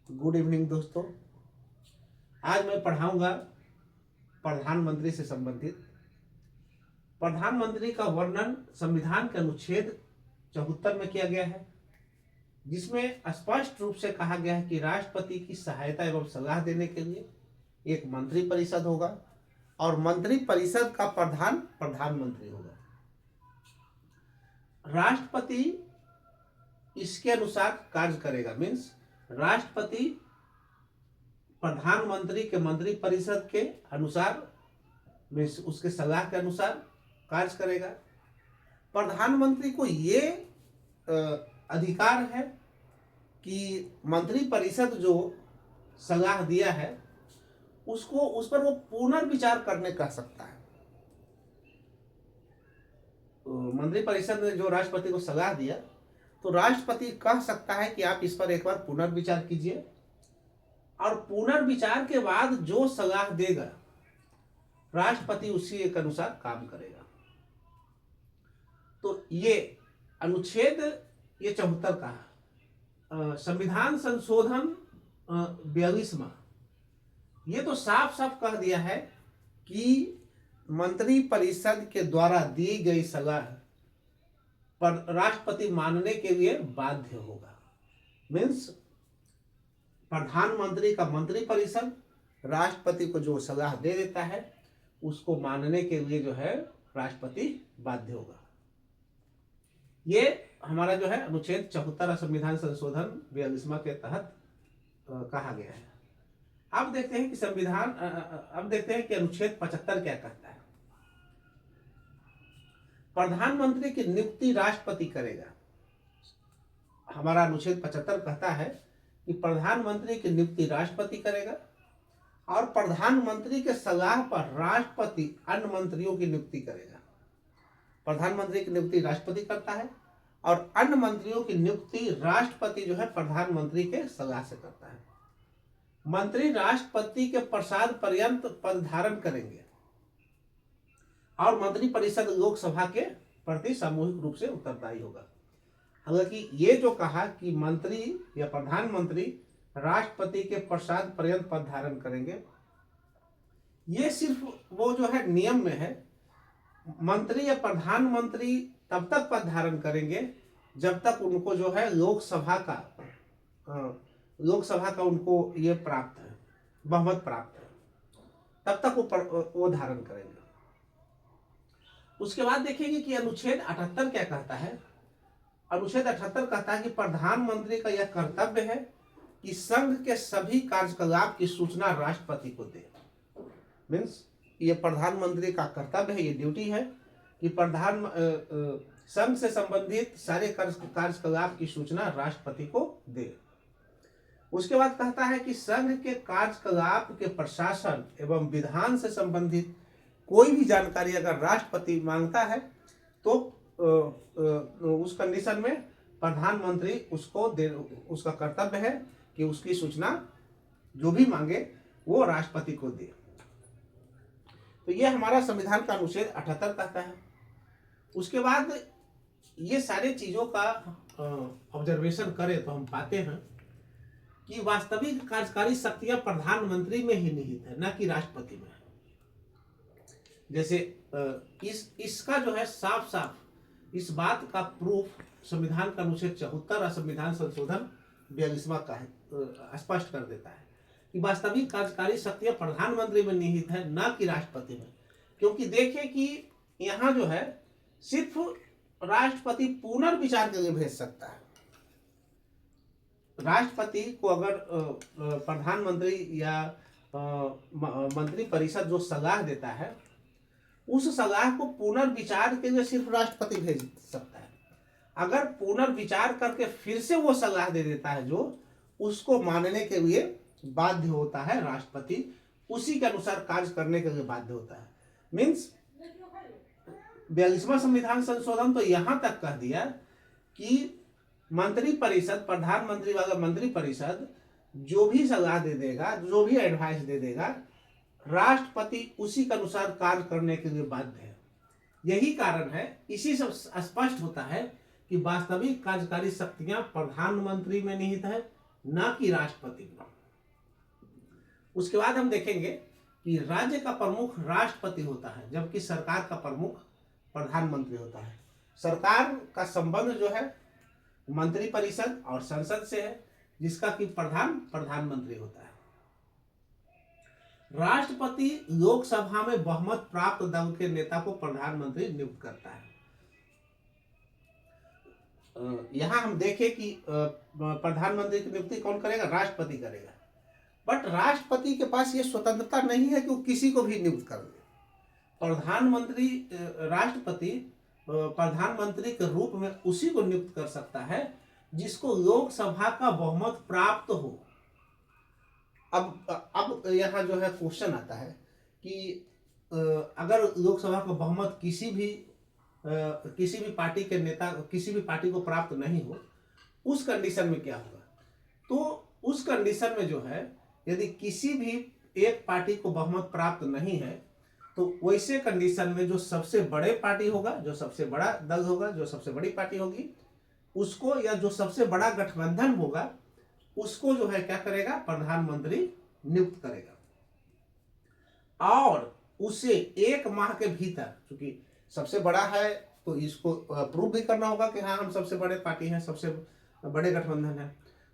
Good evening दोस्तों। आज मैं पढ़ाऊंगा प्रधानमंत्री से संबंधित। प्रधानमंत्री का वर्णन संविधान के अनुच्छेद 74 में किया गया है, जिसमें स्पष्ट रूप से कहा गया है कि राष्ट्रपति की सहायता एवं सलाह देने के लिए एक मंत्री परिषद होगा और मंत्री परिषद का प्रधान प्रधानमंत्री होगा। राष्ट्रपति इसके अनुसार कार्य करेगा। मीन्स राष्ट्रपति प्रधानमंत्री के मंत्री परिषद के अनुसार, मीन्स उसके सलाह के अनुसार कार्य करेगा। प्रधानमंत्री को ये अधिकार है कि मंत्री परिषद जो सलाह दिया है उसको उस पर वो पुनर्विचार करने कह सकता है। मंत्री परिषद ने जो राष्ट्रपति को सलाह दिया तो राष्ट्रपति कह सकता है कि आप इस पर एक बार पुनर्विचार कीजिए, और पुनर्विचार के बाद जो सलाह देगा राष्ट्रपति उसी के अनुसार काम करेगा। तो ये अनुच्छेद 74 का संविधान संशोधन 42वां ये तो साफ साफ कह दिया है कि मंत्री परिषद के द्वारा दी गई सलाह पर राष्ट्रपति मानने के लिए बाध्य होगा। मीन्स प्रधानमंत्री का मंत्री परिषद राष्ट्रपति को जो सलाह दे देता है उसको मानने के लिए जो है राष्ट्रपति बाध्य होगा। ये हमारा जो है अनुच्छेद 74 संविधान संशोधन 42वां के तहत कहा गया है। अब देखते हैं कि अनुच्छेद 75 क्या कहता है। प्रधानमंत्री की नियुक्ति राष्ट्रपति करेगा। हमारा अनुच्छेद 75 कहता है कि प्रधानमंत्री की नियुक्ति राष्ट्रपति करेगा और प्रधानमंत्री के सलाह पर राष्ट्रपति अन्य मंत्रियों की नियुक्ति करेगा। प्रधानमंत्री की नियुक्ति राष्ट्रपति करता है और अन्य मंत्रियों की नियुक्ति राष्ट्रपति जो है प्रधानमंत्री के सलाह से करता है। मंत्री राष्ट्रपति के प्रसाद पर्यंत पद धारण करेंगे और मंत्री परिषद लोकसभा के प्रति सामूहिक रूप से उत्तरदायी होगा। हालांकि ये जो कहा कि मंत्री या प्रधानमंत्री राष्ट्रपति के प्रसाद पर्यंत पद धारण करेंगे, ये सिर्फ वो जो है नियम में है। मंत्री या प्रधानमंत्री तब तक पद धारण करेंगे जब तक उनको जो है लोकसभा का उनको ये प्राप्त है, बहुमत प्राप्त है, तब तक वो धारण करेंगे। उसके बाद देखेंगे कि अनुच्छेद 78 क्या कहता है। अनुच्छेद 78 कहता है कि प्रधानमंत्री का यह कर्तव्य है कि संघ के सभी कार्यकलाप की सूचना राष्ट्रपति को दे। मीन्स ये प्रधानमंत्री का कर्तव्य है, ये ड्यूटी है कि संघ से संबंधित सारे कार्यकलाप की सूचना राष्ट्रपति को दे। उसके बाद कहता है कि संघ के कार्यकलाप के प्रशासन एवं विधान से संबंधित कोई भी जानकारी अगर राष्ट्रपति मांगता है तो उस कंडीशन में प्रधानमंत्री उसका कर्तव्य है कि उसकी सूचना जो भी मांगे वो राष्ट्रपति को दे। तो ये हमारा संविधान का अनुच्छेद 78 कहता है। उसके बाद ये सारे चीजों का ऑब्जर्वेशन करें तो हम पाते हैं कि वास्तविक कार्यकारी शक्तियां प्रधानमंत्री में ही निहित है, न कि राष्ट्रपति में। जैसे इसका जो है साफ साफ इस बात का प्रूफ संविधान का अनुच्छेद 74 और संविधान संशोधन 42वां का स्पष्ट कर देता है कि वास्तविक कार्यकारी शक्तियां प्रधानमंत्री में निहित है, न कि राष्ट्रपति में। क्योंकि देखें कि यहाँ जो है सिर्फ राष्ट्रपति पुनर्विचार के लिए भेज सकता है। राष्ट्रपति को अगर प्रधानमंत्री या मंत्री परिषद जो सलाह देता है उस सलाह को पुनर्विचार के लिए सिर्फ राष्ट्रपति भेज सकता है। अगर पुनर्विचार करके फिर से वो सलाह दे देता है जो उसको मानने के लिए बाध्य होता है राष्ट्रपति, उसी के अनुसार कार्य करने के लिए बाध्य होता है। मीन्स 42वां संविधान संशोधन तो यहां तक कह दिया कि मंत्री परिषद, प्रधानमंत्री वाला मंत्री परिषद जो भी सलाह दे देगा, जो भी एडवाइस दे देगा, राष्ट्रपति उसी के अनुसार कार्य करने के लिए बाध्य है। यही कारण है, इसी से स्पष्ट होता है कि वास्तविक कार्यकारी शक्तियां प्रधानमंत्री में निहित है, न कि राष्ट्रपति को। उसके बाद हम देखेंगे कि राज्य का प्रमुख राष्ट्रपति होता है, जबकि सरकार का प्रमुख प्रधानमंत्री होता है। सरकार का संबंध जो है मंत्रिपरिषद और संसद से है, जिसका कि प्रधानमंत्री होता है। राष्ट्रपति लोकसभा में बहुमत प्राप्त दल के नेता को प्रधानमंत्री नियुक्त करता है। यहां हम देखें कि प्रधानमंत्री की नियुक्ति कौन करेगा? राष्ट्रपति करेगा। बट राष्ट्रपति के पास ये स्वतंत्रता नहीं है कि वो किसी को भी नियुक्त कर दे। राष्ट्रपति प्रधानमंत्री के रूप में उसी को नियुक्त कर सकता है जिसको लोकसभा का बहुमत प्राप्त हो। अब यहाँ जो है क्वेश्चन आता है कि अगर लोकसभा का बहुमत किसी भी पार्टी के नेता, किसी भी पार्टी को प्राप्त नहीं हो, उस कंडीशन में क्या होगा? तो उस कंडीशन में जो है, यदि किसी भी एक पार्टी को बहुमत प्राप्त नहीं है, तो वैसे कंडीशन में जो सबसे बड़े पार्टी होगा, जो सबसे बड़ा दल होगा, जो सबसे बड़ी पार्टी होगी, उसको, या जो सबसे बड़ा गठबंधन होगा, उसको जो है क्या करेगा? प्रधानमंत्री नियुक्त करेगा। और उसे 1 माह के भीतर, क्योंकि सबसे बड़ा है तो इसको प्रूव भी करना होगा कि हाँ हम सबसे बड़े पार्टी हैं, सबसे बड़े गठबंधन है,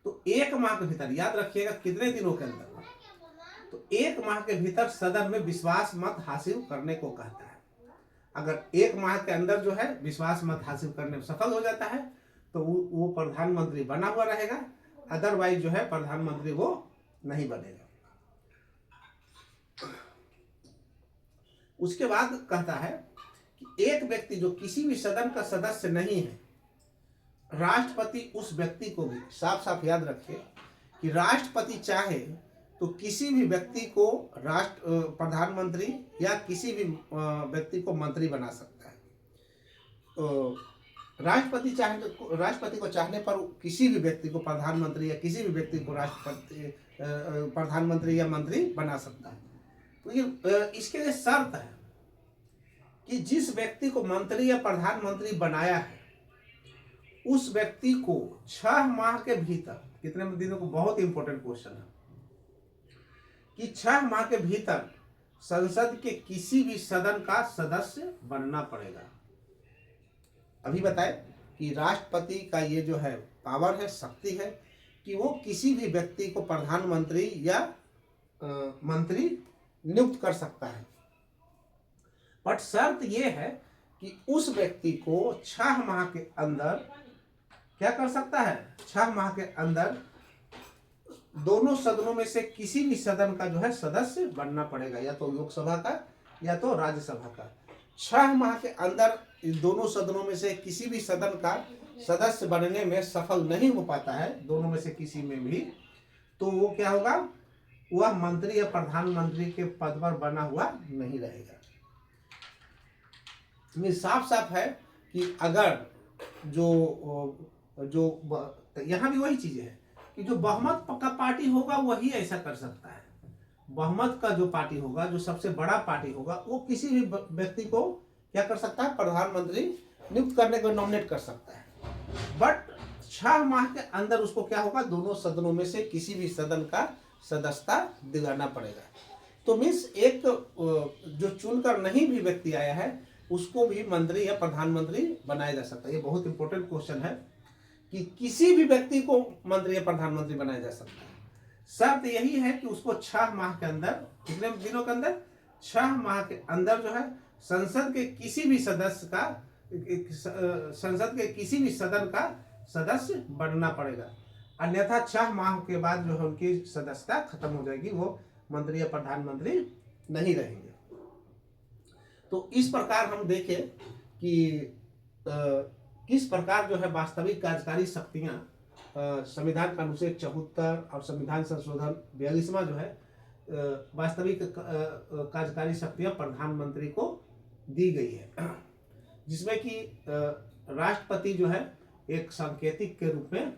तो 1 माह के भीतर, याद रखिएगा कितने दिनों के अंदर, तो 1 माह के भीतर सदन में विश्वास मत हासिल करने को कहता है। अगर 1 माह के अंदर जो है विश्वास मत हासिल करने में सफल हो जाता है तो वो प्रधानमंत्री बना हुआ रहेगा, अदरवाइज जो है प्रधानमंत्री वो नहीं बनेगा। उसके बाद कहता है कि एक व्यक्ति जो किसी भी सदन का सदस्य नहीं है, राष्ट्रपति उस व्यक्ति को भी, साफ साफ याद रखिए कि राष्ट्रपति चाहे तो किसी भी व्यक्ति को प्रधानमंत्री या किसी भी व्यक्ति को मंत्री बना सकता है। तो राष्ट्रपति को चाहने पर किसी भी व्यक्ति को प्रधानमंत्री या किसी भी व्यक्ति को राष्ट्रपति प्रधानमंत्री या मंत्री बना सकता है। तो ये इसके लिए शर्त है कि जिस व्यक्ति को मंत्री या प्रधानमंत्री बनाया है, उस व्यक्ति को 6 माह के भीतर, कितने दिनों को, बहुत इंपॉर्टेंट क्वेश्चन है, कि 6 माह के भीतर संसद के किसी भी सदन का सदस्य बनना पड़ेगा। अभी बताए कि राष्ट्रपति का ये जो है पावर है, शक्ति है, कि वो किसी भी व्यक्ति को प्रधानमंत्री या मंत्री नियुक्त कर सकता है। बट शर्त ये है कि उस व्यक्ति को 6 माह के अंदर क्या कर सकता है? 6 माह के अंदर दोनों सदनों में से किसी भी सदन का जो है सदस्य बनना पड़ेगा, या तो लोकसभा का या तो राज्यसभा का। 6 माह के अंदर इन दोनों सदनों में से किसी भी सदन का सदस्य बनने में सफल नहीं हो पाता है, दोनों में से किसी में भी, तो वो क्या होगा? वह मंत्री या प्रधानमंत्री के पद पर बना हुआ नहीं रहेगा। साफ साफ है कि अगर यहाँ भी वही चीज है कि जो बहुमत का पार्टी होगा वही ऐसा कर सकता है। बहुमत का जो पार्टी होगा, जो सबसे बड़ा पार्टी होगा, वो किसी भी व्यक्ति को क्या कर सकता है? प्रधानमंत्री नियुक्त करने को नॉमिनेट कर सकता है। बट 6 माह के अंदर उसको क्या होगा? दोनों सदनों में से किसी भी सदन का सदस्यता दिलाना पड़ेगा। तो मीन्स एक जो चुनकर नहीं भी व्यक्ति आया है, उसको भी मंत्री या प्रधानमंत्री बनाया जा सकता है। ये बहुत इंपॉर्टेंट क्वेश्चन है कि किसी भी व्यक्ति को मंत्री या प्रधानमंत्री बनाया जा सकता है। शर्त यही है कि उसको 6 माह के अंदर, कितने दिनों के अंदर? 6 माह के अंदर जो है संसद के किसी भी सदस्य का, संसद के किसी भी सदन का सदस्य बनना पड़ेगा, अन्यथा 6 माह के बाद जो है उनकी सदस्यता खत्म हो जाएगी, वो मंत्री या प्रधानमंत्री नहीं रहेंगे। तो इस प्रकार हम देखें कि किस प्रकार जो है वास्तविक कार्यकारी शक्तियां संविधान का अनुच्छेद 74 और संविधान संशोधन 42वां जो है वास्तविक कार्यकारी शक्तियां प्रधानमंत्री को दी गई है, जिसमें कि राष्ट्रपति जो है एक सांकेतिक के रूप में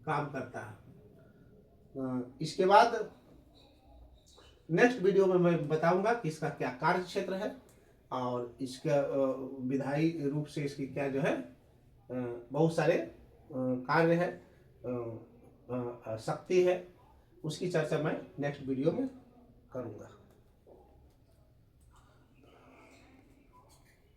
काम करता है। इसके बाद नेक्स्ट वीडियो में मैं बताऊंगा कि इसका क्या कार्य क्षेत्र है और इसका विधायी रूप से इसकी क्या जो है बहुत सारे कार्य है। शक्ति है, उसकी चर्चा मैं नेक्स्ट वीडियो में करूँगा।